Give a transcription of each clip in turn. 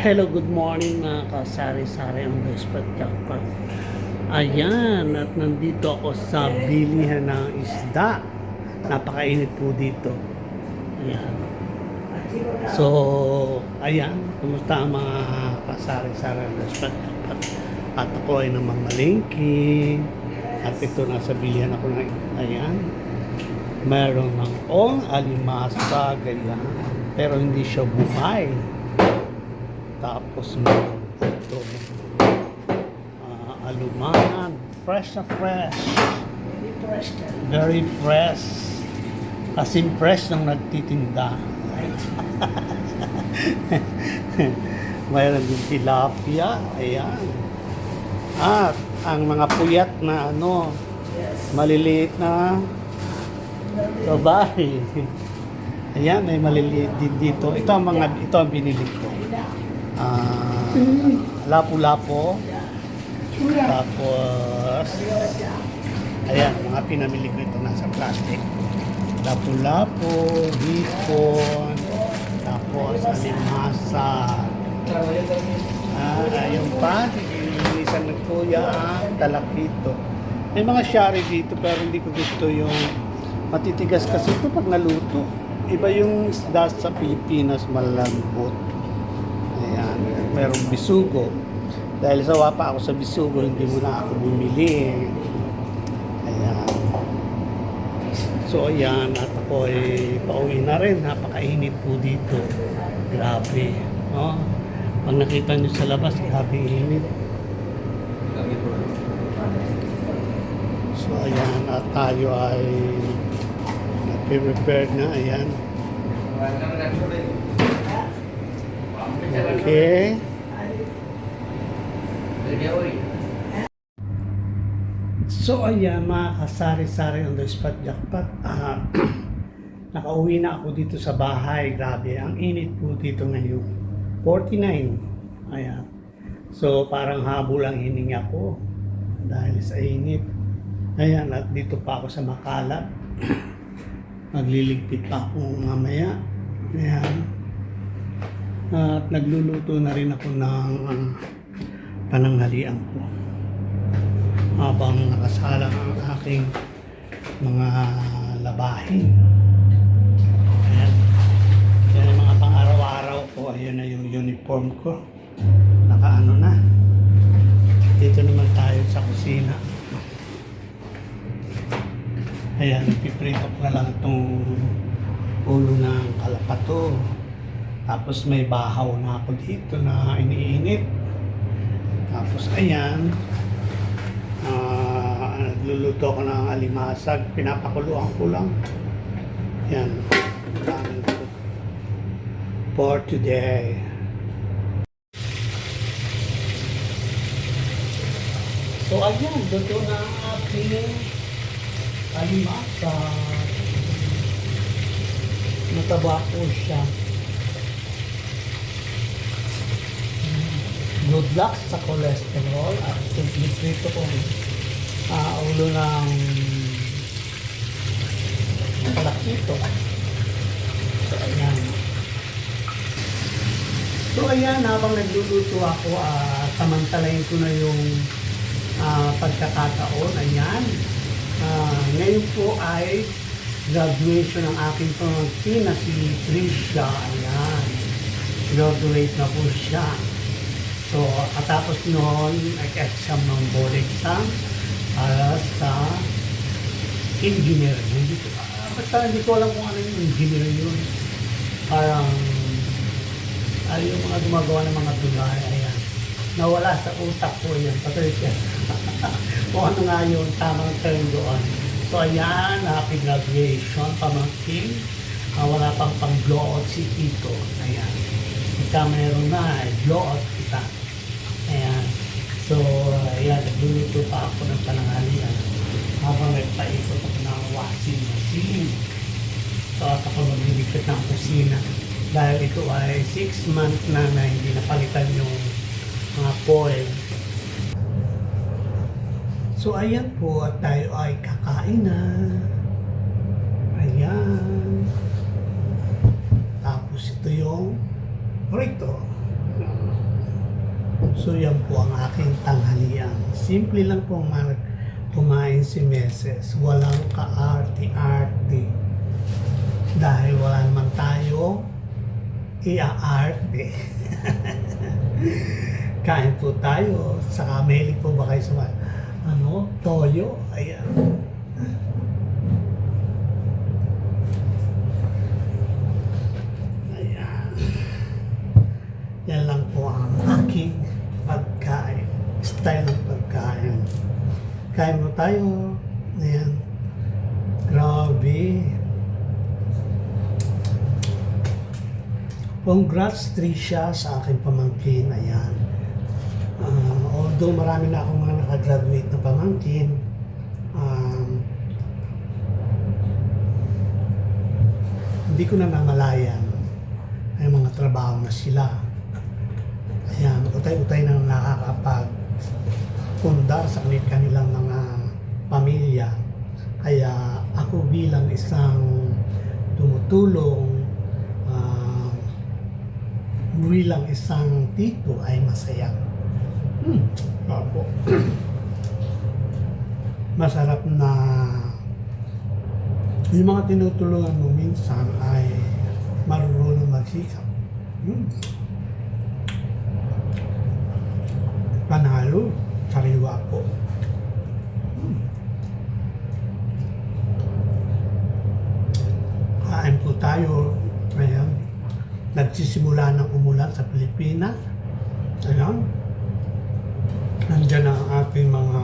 Hello, good morning mga kasari-sari ang Despot Jackpot. Ayan, at nandito ako sa bilihan ng isda. Napakainit po dito. Ayan. So, ayan, kumusta ang mga kasari-sari ang Despot Jackpot? At ako ay namamalingki. At ito, nasa bilihan ako ng ayan. Meron ng alimasa, ganyan. Pero hindi siya buhay. Tapos meron dito alumanan, fresh na fresh. Very fresh. Very fresh. Kasing fresh ng nagtitinda. Mayroon din tilapia. Ayan. At ang mga puyat na Yes. maliliit na babae. Ayan, may maliliit din dito. Ito ang binili ko. Lapu-lapo. Tapos ayan, mga pinamili ko ito nasa plastic. Lapu-lapo, hipon, tapos alimasa. Yung pa, isang nagkuya ang talakito. May mga shari dito pero hindi ko gusto yung matitigas kasi ito pag naluto. Iba yung isda sa Pilipinas, malambot. Ayan, merong bisugo. Dahil sawa pa ako sa bisugo, hindi mo na ako bumili. Ayan. So ayan, at ako ay pauwi na rin. Napakainit po dito. Grabe. No? Pag nakita nyo sa labas, grabe init. So ayan, at tayo ay nag-prepare na. Ayan. Okay. So ayan, mga kasari-sari on the spot jackpot. Nakauwi na ako dito sa bahay. Grabe, ang init po dito ngayon. 49. Ayan. So parang habol ang hininga ko dahil sa init. Ayan, at dito pa ako sa Makalat. Magliligpit pa ako mamaya. Ayan. At nagluluto na rin ako ng pananghalian ko. Habang nakasalang ang aking mga labahin. Ayan. Yan ang mga pang-araw-araw ko. Ayan na yung uniform ko. Nakaano na. Dito naman tayo sa kusina. Ayan, piprito ko na lang itong ulo ng kalapato. Tapos may bahaw na ako dito na iniinit. Tapos ayan, nagluluto ko ng alimasag. Pinapakuluan ko lang. Ayan, daming ko for today. So ayan, luto na ang aking alimasag. Mataba po siya. Good luck sa cholesterol at simplito kong ulo ng palakito. So ayan. So ayan, habang nagluluto ako, samantalayin ko na yung pagkakataon. Ayan. Ngayon po ay graduation ng aking pamangkin na si Trisha. Ayan. Graduate na po siya. So, katapos noon, nag-exam ng board exam para sa engineer. Basta hindi ko alam kung ano yung engineer yun. Parang, yung mga gumagawa ng mga tulay, ayan. Nawala sa utak ko yan. Patuloy siya. Kung ano nga yung tamang term doon. So, ayan, happy graduation, pamangkin. Wala pang pang-blowout si Tito. Ayan. Ika meron na, blowout kita. Ayan. So, ayan, nagluluto pa ako ng pananghalian habang nagpaikot ako ng washing machine. So, at ako magliligpit ng kusina dahil ito ay 6 months na hindi napalitan yung mga foil. So, ayan po, at tayo ay kakain na. Ayan. Tapos ito yung burrito. So yan po ang aking tanghalian. Simple lang po kumain si Meses. Walang kaarte-arte. Dahil wala naman tayo iaarte. Kain po tayo. Saka mahilig po ba kayo sa toyo? Ayan. Ayan. Yan lang po ang aking pagkain. Style ng pagkain. Kain mo tayo. Ayan. Grabe. Congrats, Trisha, sa aking pamangkin. Ayan. Although marami na akong mga nakagraduate na pamangkin, hindi ko na namalayan ay mga trabaho na sila. Ayan, utay-utay na nakakapag-pundar sa kanilang mga pamilya. Kaya ako bilang isang tumutulong, bilang isang tito ay masaya. Opo. Masarap na yung mga tinutulungan mo minsan ay marunong magsikap. Panalo, sariwa po. Kain po tayo. Ayan. Nagsisimula ng umulan sa Pilipinas. Ayan. Nandiyan ang ating mga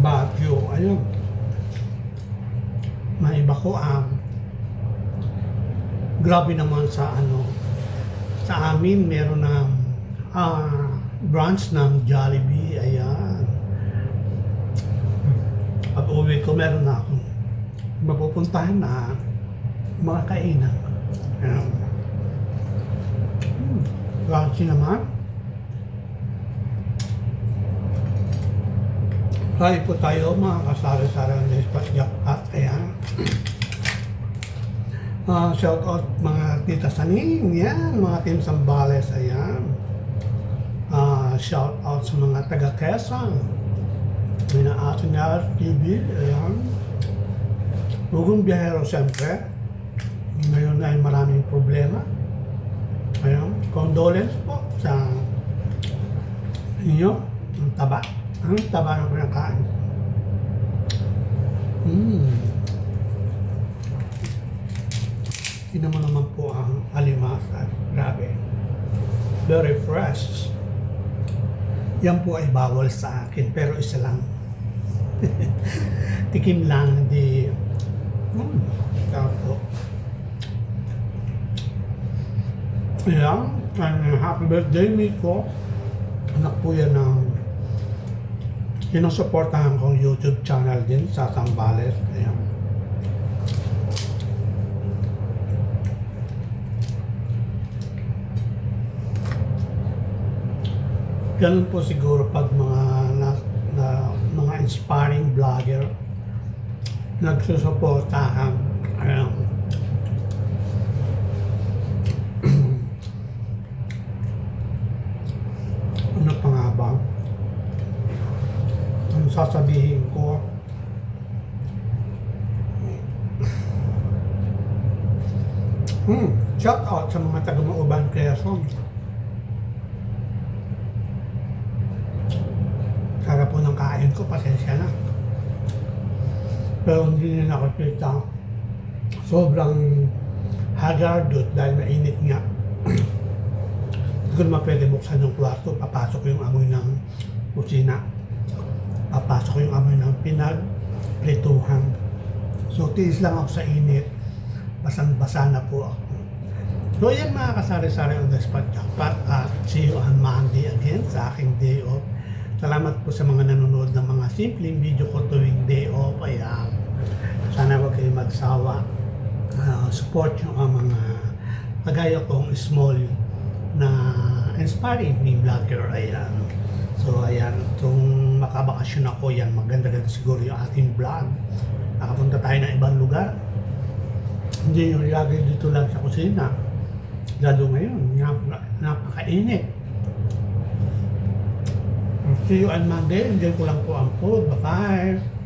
bagyo. Ayun. Maiba ko grabe naman sa sa amin meron ng branch ng Jollibee. Ayan. Pag uwi ko meron na akong mapupuntahan na mga kainan. Ayan. Crunchy naman. Kaya po tayo mga kasari-sari ng Espas Jackpot. Ayan. Shout out mga tita Saning. Yan. Mga team Sambales. Ayan. Shout out sa mga taga Quezon. May na-atin na TV. Ayan. Bugong biyahero siyempre. Ngayon ay maraming problema. Ayan, condolence po sa inyo. Ang taba. Ang taba ng pinakain. Tingnan mo naman po ang alimasag. Grabe. Very fresh. Yan po ay bawal sa akin, pero isa lang. Tikim lang, hindi. Po. Ayan, happy birthday, Miko. Anak po yan ng sinusuportahan kong YouTube channel din sa Sambales. Ayan. Ganun po siguro pag mga inspiring vlogger nagsusuportahan. Ayan. Ano pa nga ba? Ang sasabihin ko? Shout out sa mga taga-Mauban, Quezon. Sarap po ng kain ko, pasensya na. Pero hindi nila nakakita. Sobrang hazardous dahil mainit nga. Hindi ko naman pwede buksan yung kwarto, papasok yung amoy ng kusina. Papasok yung amoy ng pinagprituhan. So, tiis lang ako sa init. Basang-basa na po ako. So, yan mga kasari-sari on the spot jackpot. At see you on Monday again sa aking day off. Salamat po sa mga nanonood ng mga simpleng video ko tuwing day off. Ayan. Sana huwag kayo magsawa. Support nyo ang mga kagaya kong small na inspiring me vlogger. Ayan. So, ayan. Kung makabakasyon ako, yan. Maganda-ganda siguro yung ating vlog. Nakapunta tayo ng ibang lugar. Hindi yung lagi dito lang sa kusina. Lalo ngayon, napakainit. See you on Monday. Hindi ko lang po ang food. Bye-bye.